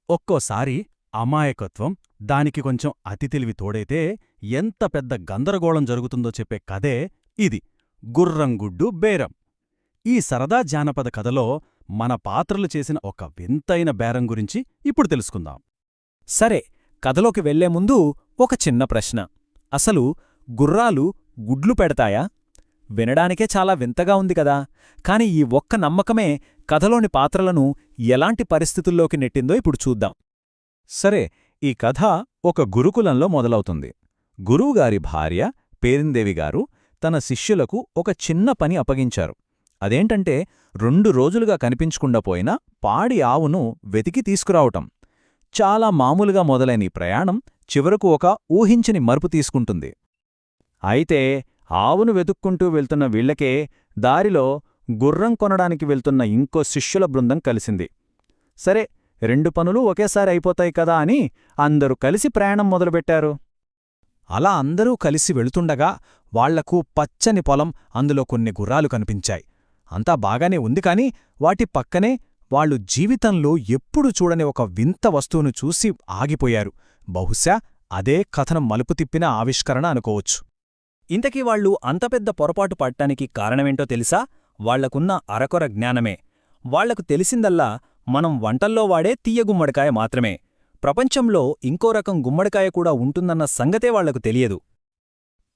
ఒక్కోసారి అమాయకత్వం, దానికి కొంచెం అతి తెలివి తోడైతే ఎంత పెద్ద గందరగోళం జరుగుతుందో చెప్పే కథే ఇది, గుర్రంగుడ్డు బేరం. ఈ సరదా జానపద కథలో మన పాత్రలు చేసిన ఒక వింతైన బేరం గురించి ఇప్పుడు తెలుసుకుందాం. సరే, కథలోకి వెళ్లే ముందు ఒక చిన్న ప్రశ్న. అసలు గుర్రాలు గుడ్లు పెడతాయా? వినడానికే చాలా వింతగా ఉంది కదా. కాని ఈ ఒక్క నమ్మకమే కథలోని పాత్రలను ఎలాంటి పరిస్థితుల్లోకి నెట్టిందో ఇప్పుడు చూద్దాం. సరే, ఈ కథ ఒక గురుకులంలో మొదలవుతుంది. గురువుగారి భార్య పేరిందేవిగారు తన శిష్యులకు ఒక చిన్న పని అప్పగించారు. అదేంటంటే 2 రోజులుగా కనిపించకుండా పోయిన పాడి ఆవును వెతికి తీసుకురావటం. చాలా మామూలుగా మొదలైన ఈ ప్రయాణం చివరకు ఒక ఊహించని మలుపు తీసుకుంటుంది. అయితే ఆవును వెతుక్కుంటూ వెళ్తున్న వీళ్లకే దారిలో గుర్రం కొనడానికి వెళ్తున్న ఇంకో శిష్యుల బృందం కలిసింది. సరే, 2 పనులు ఒకేసారి అయిపోతాయి కదా అని అందరూ కలిసి ప్రయాణం మొదలుపెట్టారు. అలా అందరూ కలిసి వెళుతుండగా వాళ్లకు పచ్చని పొలం, అందులో కొన్ని గుర్రాలు కనిపించాయి. అంతా బాగానే ఉంది కాని వాటి పక్కనే వాళ్లు జీవితంలో ఎప్పుడు చూడని ఒక వింత వస్తువును చూసి ఆగిపోయారు. బహుశా అదే కథనం మలుపు తిప్పిన ఆవిష్కరణ అనుకోవచ్చు. ఇంతకీ వాళ్లు అంత పెద్ద పొరపాటు పడటానికి కారణమేంటో తెలుసా? వాళ్లకున్న అరకొర జ్ఞానమే. వాళ్లకు తెలిసిందల్లా మనం వంటల్లో వాడే తీయ గుమ్మడికాయ మాత్రమే. ప్రపంచంలో ఇంకో రకం గుమ్మడికాయ కూడా ఉంటుందన్న సంగతే వాళ్లకు తెలియదు.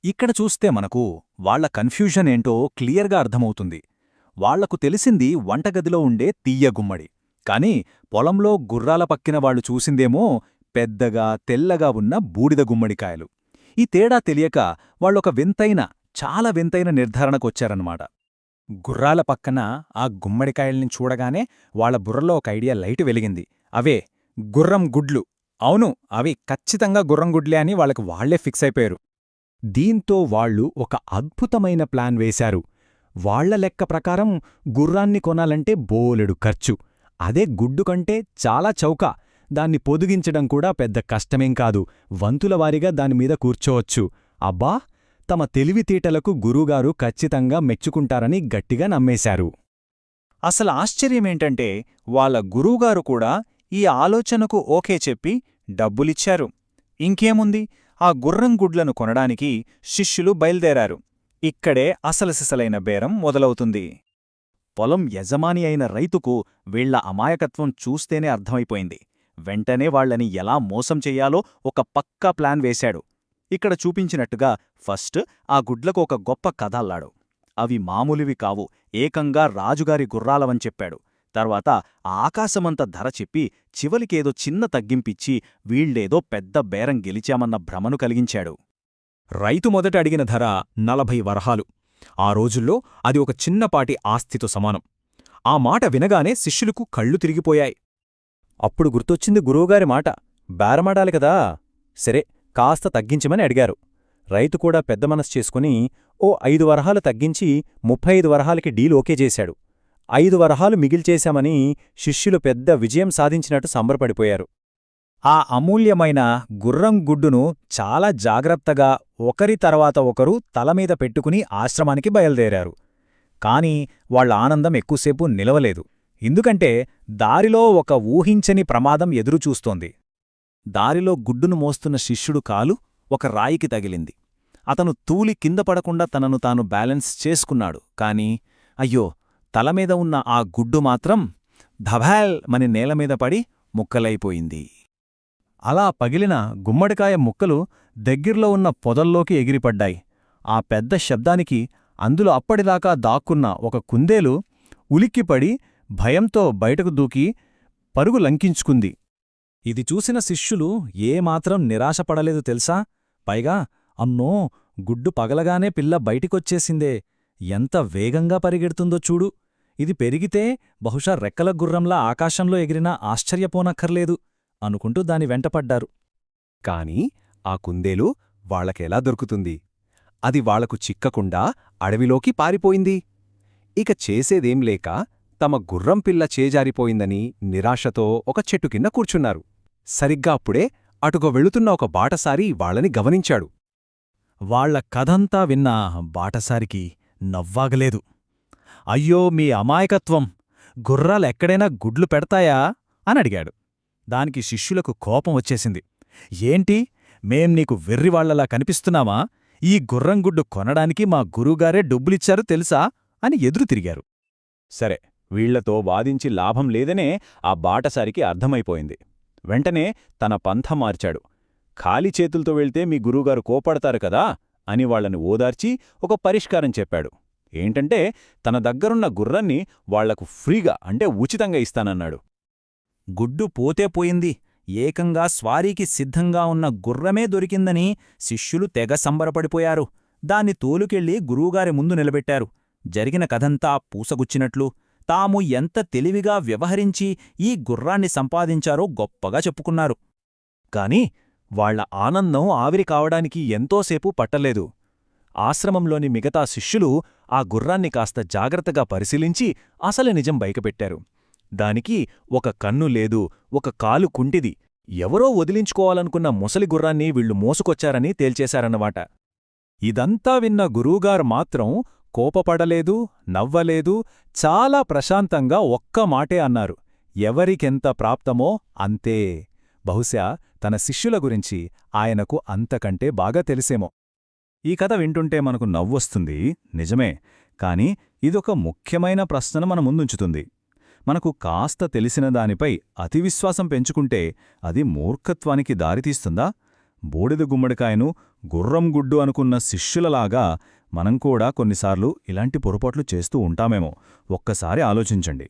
ఇక్కడ చూస్తే మనకు వాళ్ల కన్ఫ్యూజన్ ఏంటో క్లియర్గా అర్థమవుతుంది. వాళ్లకు తెలిసింది వంటగదిలో ఉండే తీయ గుమ్మడి, కాని పొలంలో గుర్రాల పక్కిన వాళ్లు చూసిందేమో పెద్దగా తెల్లగా ఉన్న బూడిద గుమ్మడికాయలు. ఈ తేడా తెలియక వాళ్ళొక చాలా వింతైన నిర్ధారణకొచ్చారన్నమాట. గుర్రాల పక్కన ఆ గుమ్మడికాయల్ని చూడగానే వాళ్ల బుర్రలో ఒక ఐడియా లైటు వెలిగింది. అవే గుర్రం గుడ్లు. అవును, అవి ఖచ్చితంగా గుర్రం గుడ్లే అని వాళ్లకు వాళ్లే ఫిక్స్ అయిపోయారు. దీంతో వాళ్లు ఒక అద్భుతమైన ప్లాన్ వేశారు. వాళ్ల లెక్క ప్రకారం గుర్రాన్ని కొనాలంటే బోలెడు ఖర్చు. అదే గుడ్డు కంటే చాలా చౌక. దాన్ని పొదిగించడం కూడా పెద్ద కష్టమేం కాదు. వంతులవారీగా దానిమీద కూర్చోవచ్చు. అబ్బా, తమ తెలివితేటలకు గురువుగారు ఖచ్చితంగా మెచ్చుకుంటారని గట్టిగా నమ్మేశారు. అసలు ఆశ్చర్యమేంటంటే వాళ్ళ గురువుగారు కూడా ఈ ఆలోచనకు ఓకే చెప్పి డబ్బులిచ్చారు. ఇంకేముంది, ఆ గుర్రం గుడ్లను కొనడానికి శిష్యులు బయల్దేరారు. ఇక్కడే అసలసిసలైన బేరం మొదలవుతుంది. పొలం యజమాని అయిన రైతుకు వీళ్ల అమాయకత్వం చూస్తేనే అర్థమైపోయింది. వెంటనే వాళ్లని ఎలా మోసం చెయ్యాలో ఒక పక్కా ప్లాన్ వేశాడు. ఇక్కడ చూపించినట్టుగా ఫస్ట్ ఆ గుడ్లకు ఒక గొప్ప కథ అల్లాడు. అవి మామూలువి కావు, ఏకంగా రాజుగారి గుర్రాలవని చెప్పాడు. తర్వాత ఆకాశమంత ధర చెప్పి చివలికేదో చిన్న తగ్గింపిచ్చి వీళ్లేదో పెద్ద బేరం గెలిచామన్న భ్రమను కలిగించాడు. రైతు మొదట అడిగిన ధర 40 వరహాలు. ఆ రోజుల్లో అది ఒక చిన్నపాటి ఆస్తితో సమానం. ఆ మాట వినగానే శిష్యులకు కళ్ళు తిరిగిపోయాయి. అప్పుడు గుర్తొచ్చింది గురువుగారి మాట, బేరమాడాలి కదా. సరే, కాస్త తగ్గించమని అడిగారు. రైతు కూడా పెద్ద మనసు చేసుకుని ఓ 5 వరహాలు తగ్గించి 35 వరహాలకి డీల్ ఓకే చేశాడు. 5 వరహాలు మిగిల్చేశామని శిష్యులు పెద్ద విజయం సాధించినట్టు సంబరపడిపోయారు. ఆ అమూల్యమైన గుర్రం గుడ్డును చాలా జాగ్రత్తగా ఒకరి తర్వాత ఒకరు తలమీద పెట్టుకుని ఆశ్రమానికి బయల్దేరారు. కాని వాళ్ల ఆనందం ఎక్కువసేపు నిలవలేదు. ఎందుకంటే దారిలో ఒక ఊహించని ప్రమాదం ఎదురుచూస్తోంది. దారిలో గుడ్డును మోస్తున్న శిష్యుడు కాలు ఒక రాయికి తగిలింది. అతను తూలి కింద పడకుండా తనను తాను బ్యాలెన్స్ చేసుకున్నాడు. కాని అయ్యో, తలమీద ఉన్న ఆ గుడ్డు మాత్రం ధభాల్ మని నేలమీద పడి ముక్కలైపోయింది. అలా పగిలిన గుమ్మడికాయ ముక్కలు దగ్గర్లో ఉన్న పొదల్లోకి ఎగిరిపడ్డాయి. ఆ పెద్ద శబ్దానికి అందులో అప్పటిదాకా దాక్కున్న ఒక కుందేలు ఉలిక్కిపడి భయంతో బయటకు దూకి పరుగు లంకించుకుంది. ఇది చూసిన శిష్యులు ఏమాత్రం నిరాశపడలేదు తెలుసా. పైగా అన్నో, గుడ్డు పగలగానే పిల్ల బయటికొచ్చేసిందే, ఎంత వేగంగా పరిగెడుతుందో చూడు, ఇది పెరిగితే బహుశా రెక్కల గుర్రంలా ఆకాశంలో ఎగిరినా ఆశ్చర్యపోనక్కర్లేదు అనుకుంటూ దాని వెంటపడ్డారు. కాని ఆ కుందేలు వాళ్లకెలా దొరుకుతుంది? అది వాళ్లకు చిక్కకుండా అడవిలోకి పారిపోయింది. ఇక చేసేదేం లేక తమ గుర్రం పిల్ల చేజారిపోయిందని నిరాశతో ఒక చెట్టు కింద కూర్చున్నారు. సరిగ్గా అప్పుడే అటుగా వెళుతున్న ఒక బాటసారి వాళ్లని గమనించాడు. వాళ్ల కథంతా విన్న బాటసారికి నవ్వాగలేదు. అయ్యో, మీ అమాయకత్వం! గుర్రాలెక్కడైనా గుడ్లు పెడతాయా అని అడిగాడు. దానికి శిష్యులకు కోపం వచ్చేసింది. ఏంటి, మేం నీకు వెర్రివాళ్లలా కనిపిస్తున్నామా? ఈ గుర్రంగుడ్డు కొనడానికి మా గురువుగారే డబ్బులిచ్చారు తెలుసా అని ఎదురు తిరిగారు. సరే, వీళ్లతో వాదించి లాభం లేదనే ఆ బాటసారికి అర్థమైపోయింది. వెంటనే తన పంథ మార్చాడు. ఖాళీ చేతులతో వెళ్తే మీ గురువుగారు కోపడతారు కదా అని వాళ్లని ఓదార్చి ఒక పరిష్కారం చెప్పాడు. ఏంటంటే తన దగ్గరున్న గుర్రాన్ని వాళ్లకు ఫ్రీగా అంటే ఉచితంగా ఇస్తానన్నాడు. గుడ్డు పోతే పోయింది, ఏకంగా స్వారీకి సిద్ధంగా ఉన్న గుర్రమే దొరికిందని శిష్యులు తెగ సంబరపడిపోయారు. దాన్ని తోలుకెళ్లి గురువుగారి ముందు నిలబెట్టారు. జరిగిన కథంతా పూసగుచ్చినట్లు, తాము ఎంత తెలివిగా వ్యవహరించి ఈ గుర్రాన్ని సంపాదించారో గొప్పగా చెప్పుకున్నారు. కాని వాళ్ల ఆనందం ఆవిరి కావడానికి ఎంతోసేపు పట్టలేదు. ఆశ్రమంలోని మిగతా శిష్యులు ఆ గుర్రాన్ని కాస్త జాగ్రత్తగా పరిశీలించి అసలు నిజం బయటపెట్టారు. దానికి ఒక కన్ను లేదు, ఒక కాలు కుంటిది. ఎవరో వదిలించుకోవాలనుకున్న ముసలి గుర్రాన్ని వీళ్లు మోసుకొచ్చారని తేల్చేశారన్నమాట. ఇదంతా విన్న గురువుగారు మాత్రం కోపపడలేదు, నవ్వలేదు, చాలా ప్రశాంతంగా ఒక్క మాటే అన్నారు: ఎవరికెంత ప్రాప్తమో అంతే. బహుశా తన శిష్యుల గురించి ఆయనకు అంతకంటే బాగా తెలిసేమో. ఈ కథ వింటుంటే మనకు నవ్వొస్తుంది, నిజమే. కాని ఇదొక ముఖ్యమైన ప్రశ్నను మన ముందుంచుతుంది. మనకు కాస్త తెలిసిన దానిపై అతివిశ్వాసం పెంచుకుంటే అది మూర్ఖత్వానికి దారితీస్తుందా? బూడిద గుమ్మడికాయను గుర్రం గుడ్డు అనుకున్న శిష్యులలాగా మనం కూడా కొన్నిసార్లు ఇలాంటి పొరపాట్లు చేస్తూ ఉంటామేమో. ఒక్కసారి ఆలోచించండి.